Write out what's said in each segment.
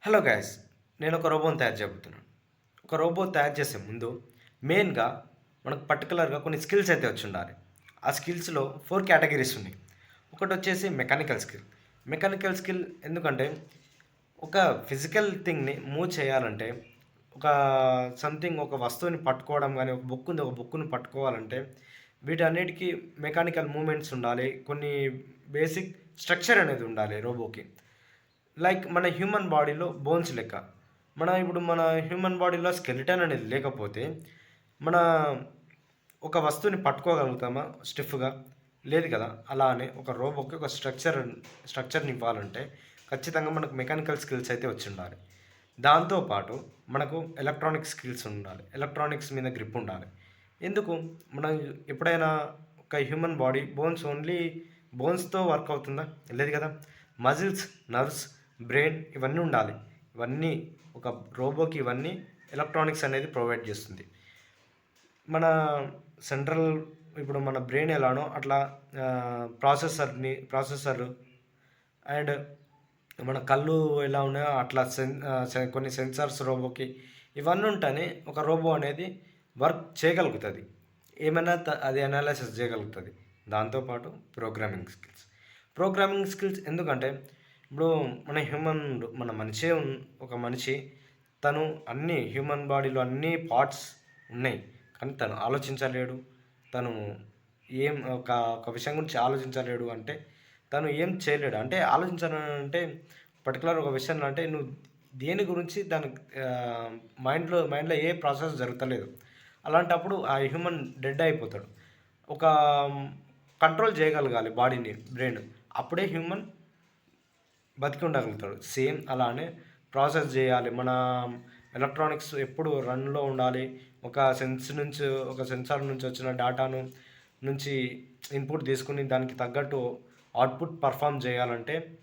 Hello guys, నేను ఒక రోబోని తయారు చేయబోతున్నాను. ఒక రోబో తయారు చేసే ముందు మెయిన్‌గా మనకు పర్టిక్యులర్‌గా కొన్ని స్కిల్స్ అయితే వచ్చుండాలి. ఆ స్కిల్స్‌లో 4 కేటగరీస్ ఉన్నాయి. ఒకటొచ్చేసి మెకానికల్ స్కిల్. మెకానికల్ స్కిల్ ఎందుకంటే ఒక ఫిజికల్ థింగ్‌ని మూవ్ చేయాలంటే ఒక ఒక వస్తువుని పట్టుకోవడం గాని, ఒక బుక్ ఉంది, ఒక బుక్‌ని పట్టుకోవాలంటే వీటన్నిటికి మెకానికల్ మూవ్‌మెంట్స్ ఉండాలి. కొన్ని బేసిక్ స్ట్రక్చర్ అనేది ఉండాలి రోబోకి. లైక్ మన హ్యూమన్ బాడీలో బోన్స్ లెక్క. మన హ్యూమన్ బాడీలో స్కెలిటన్ అనేది లేకపోతే, మన ఒక వస్తువుని పట్టుకోగలుగుతామా స్టిఫ్‌గా? లేదు కదా! అలానే ఒక రోబోకి ఒక స్ట్రక్చర్‌ని ఇవ్వాలంటే ఖచ్చితంగా మనకు మెకానికల్ స్కిల్స్ అయితే వచ్చుండాలి. దాంతో పాటు మనకు ఎలక్ట్రానిక్ స్కిల్స్ ఉండాలి. ఎలక్ట్రానిక్స్ మీద గ్రిప్ ఉండాలి. ఎందుకు? మనం ఎప్పుడైనా ఒక హ్యూమన్ బాడీ ఓన్లీ బోన్స్‌తో వర్క్ అవుతుందా? లేదు కదా! మజిల్స్, నర్వ్స్, బ్రెయిన్ ఇవన్నీ ఉండాలి. ఇవన్నీ ఒక రోబోకి ఇవన్నీ ఎలక్ట్రానిక్స్ అనేది ప్రొవైడ్ చేస్తుంది. మన సెంట్రల్ ఇప్పుడు మన బ్రెయిన్ ఎలానో అట్లా ప్రాసెసర్ అండ్ మన కళ్ళు ఎలా ఉన్నాయో అట్లా కొన్ని సెన్సార్స్ రోబోకి ఇవన్నీ ఉంటేనే ఒక రోబో అనేది వర్క్ చేయగలుగుతుంది. ఏమైనా అది అనాలిసిస్ చేయగలుగుతుంది. దాంతోపాటు ప్రోగ్రామింగ్ స్కిల్స్ ఎందుకంటే ఇప్పుడు మన ఒక మనిషి తను హ్యూమన్ బాడీలో అన్ని పార్ట్స్ ఉన్నాయి. కానీ తను ఆలోచించలేడు. తను ఒక విషయం గురించి ఆలోచించలేడు అంటే తను ఏం చేయలేడు. అంటే ఆలోచించాలంటే పర్టికులర్ ఒక విషయంలో అంటే నువ్వు దేని గురించి దాని మైండ్‌లో ఏ ప్రాసెస్ జరుగుతలేదు. అలాంటప్పుడు ఆ హ్యూమన్ డెడ్ అయిపోతాడు. ఒక కంట్రోల్ చేయగలగాలి బాడీని, బ్రెయిన్. అప్పుడే హ్యూమన్ బతికి ఉండగలుగుతాడు. సేమ్ అలానే ప్రాసెస్ చేయాలి. మన ఎలక్ట్రానిక్స్ ఎప్పుడు రన్‌లో ఉండాలి. ఒక సెన్సార్ నుంచి వచ్చిన డేటాను నుంచి ఇన్పుట్ తీసుకొని దానికి తగ్గట్టు అవుట్‌పుట్ పర్ఫార్మ్ చేయాలంటే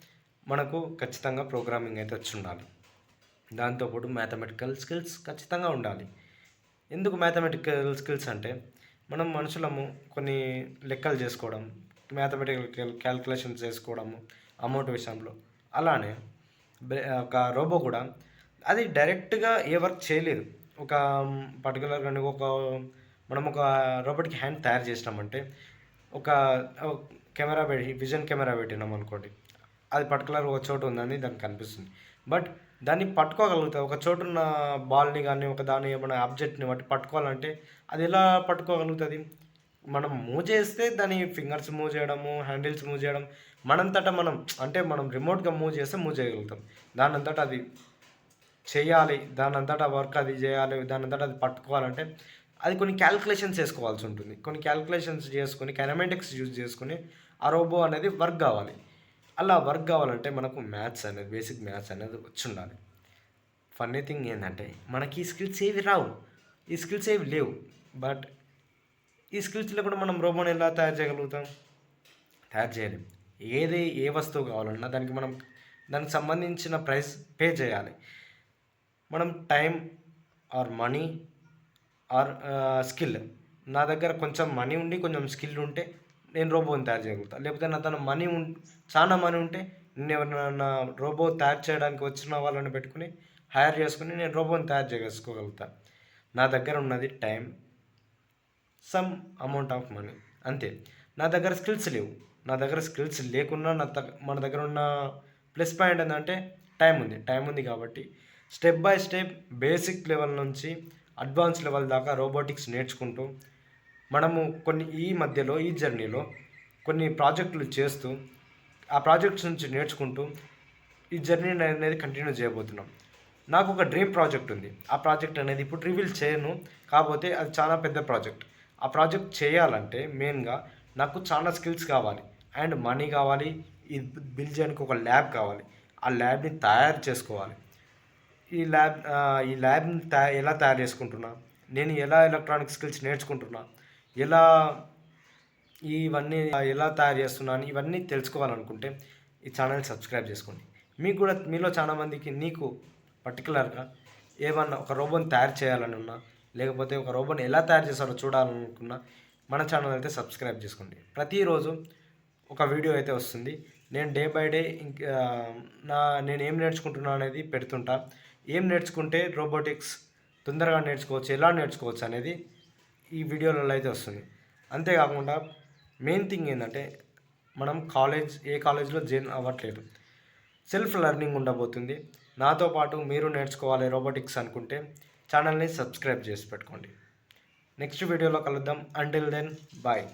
మనకు ఖచ్చితంగా ప్రోగ్రామింగ్ అయితే వచ్చుండాలి. దాంతోపాటు మ్యాథమెటికల్ స్కిల్స్ ఖచ్చితంగా ఉండాలి. ఎందుకు మ్యాథమెటికల్ స్కిల్స్ అంటే మనం మనుషులము కొన్ని లెక్కలు చేసుకోవడం, మ్యాథమెటికల్ క్యాలిక్యులేషన్స్ చేసుకోవడము అమౌంట్ విషయంలో. అలానే ఒక రోబో కూడా అది డైరెక్ట్‌గా ఏ వర్క్ చేయలేదు. ఒక పర్టిక్యులర్‌గా మనం ఒక రోబోట్‌కి హ్యాండ్ తయారు చేసినామంటే ఒక విజన్ కెమెరా పెట్టినామనుకోండి. అది పర్టిక్యులర్ ఒక చోట ఉందని దానికి కనిపిస్తుంది. బట్ దాన్ని పట్టుకోగలుగుతా. ఒక చోటున్న బాల్‌ని గానీ, ఏమైనా ఆబ్జెక్ట్‌ని బట్టి పట్టుకోవాలంటే అది ఎలా పట్టుకోగలుగుతది? మనం మూవ్ చేస్తే దాని ఫింగర్స్ మూవ్ చేయడము, హ్యాండిల్స్ మూవ్ చేయడం మనంతట మనం అంటే మనం రిమోట్‌గా మూవ్ చేస్తే మూవ్ చేయగలుగుతాం. దానంతట అది చేయాలి. దానంతట వర్క్ అది చేయాలి. దానంతట అది పట్టుకోవాలంటే అది కొన్ని క్యాలిక్యులేషన్స్ చేసుకోవాల్సి ఉంటుంది. కొన్ని క్యాలిక్యులేషన్స్ చేసుకొని, కైనమాటిక్స్ యూజ్ చేసుకొని ఆ రోబో అనేది వర్క్ కావాలి. అలా వర్క్ కావాలంటే మనకు బేసిక్ మ్యాథ్స్ అనేది వచ్చుండాలి. ఫన్నీ థింగ్ ఏందంటే మనకి ఈ స్కిల్స్ ఏవి రావు. ఈ స్కిల్స్ ఏవి లేవు. బట్ ఈ స్కిల్స్‌లో కూడా మనం రోబోని ఎలా తయారు చేయగలుగుతాం? తయారు చేయలేం. ఏ వస్తువు కావాలన్నా దానికి సంబంధించిన ప్రైస్ పే చేయాలి. మనం time or money or skill. నా దగ్గర కొంచెం మనీ ఉండి, కొంచెం స్కిల్ ఉంటే నేను రోబోని తయారు చేయగలుగుతా. లేకపోతే నా తన చాలా మనీ ఉంటే నేనెవరినన్నా రోబో తయారు చేయడానికి వచ్చిన వాళ్ళని పెట్టుకొని హైర్ చేసుకొని నేను రోబోని తయారు చేసుకోగలుగుతా. నా దగ్గర ఉన్నది time, some amount of money అంతే. నా దగ్గర స్కిల్స్ లేవు. నా దగ్గర స్కిల్స్ లేకున్నా మన దగ్గర ఉన్న ప్లస్ పాయింట్ ఏందంటే టైం ఉంది కాబట్టి step by step basic level నుంచి అడ్వాన్స్ లెవెల్ దాకా రోబోటిక్స్ నేర్చుకుంటూ మనము ఈ జర్నీలో కొన్ని ప్రాజెక్టులు చేస్తూ ఆ ప్రాజెక్ట్స్ నుంచి నేర్చుకుంటూ ఈ జర్నీ అనేది కంటిన్యూ చేయబోతున్నాం. నాకు ఒక డ్రీమ్ ప్రాజెక్ట్ ఉంది. ఆ ప్రాజెక్ట్ అనేది ఇప్పుడు రివీల్ చేయను. కాకపోతే అది చాలా పెద్ద ప్రాజెక్ట్. ఆ ప్రాజెక్ట్ చేయాలంటే మెయిన్‌గా నాకు చాలా స్కిల్స్ కావాలి. అండ్ మనీ కావాలి. ఇది బిల్డ్ చేయడానికి ఒక ల్యాబ్ కావాలి. ఆ ల్యాబ్‌ని తయారు చేసుకోవాలి. ఈ ల్యాబ్‌ని ఎలా తయారు చేసుకుంటున్నా? నేను ఎలా ఎలక్ట్రానిక్ స్కిల్స్ నేర్చుకుంటున్నా? ఎలా ఇవన్నీ ఎలా తయారు చేస్తున్నా అని ఇవన్నీ తెలుసుకోవాలనుకుంటే ఈ ఛానల్‌ని సబ్స్క్రైబ్ చేసుకోండి. మీలో చాలామందికి పర్టిక్యులర్‌గా ఏమన్నా ఒక రోబోని తయారు చేయాలని ఉన్నా, లేకపోతే ఒక రోబోని ఎలా తయారు చేస్తారో చూడాలనుకున్నా మన ఛానల్ అయితే సబ్స్క్రైబ్ చేసుకోండి. ప్రతిరోజు ఒక వీడియో అయితే వస్తుంది. నేను డే బై డే ఇంకా నేను ఏం నేర్చుకుంటున్నా అనేది పెడుతుంటా. ఏం నేర్చుకుంటే రోబోటిక్స్ తొందరగా నేర్చుకోవచ్చు, ఎలా నేర్చుకోవచ్చు అనేది ఈ వీడియోలలో అయితే వస్తుంది. అంతేకాకుండా మెయిన్ థింగ్ ఏంటంటే మనం ఏ కాలేజ్లో జాయిన్ అవ్వట్లేదు, సెల్ఫ్ లెర్నింగ్ ఉండబోతుంది. నాతో పాటు మీరు నేర్చుకోవాలి రోబోటిక్స్ అనుకుంటే ఛానల్ని సబ్స్క్రైబ్ చేసి పెట్టుకోండి. నెక్స్ట్ వీడియోలో కలుద్దాం. Until then bye.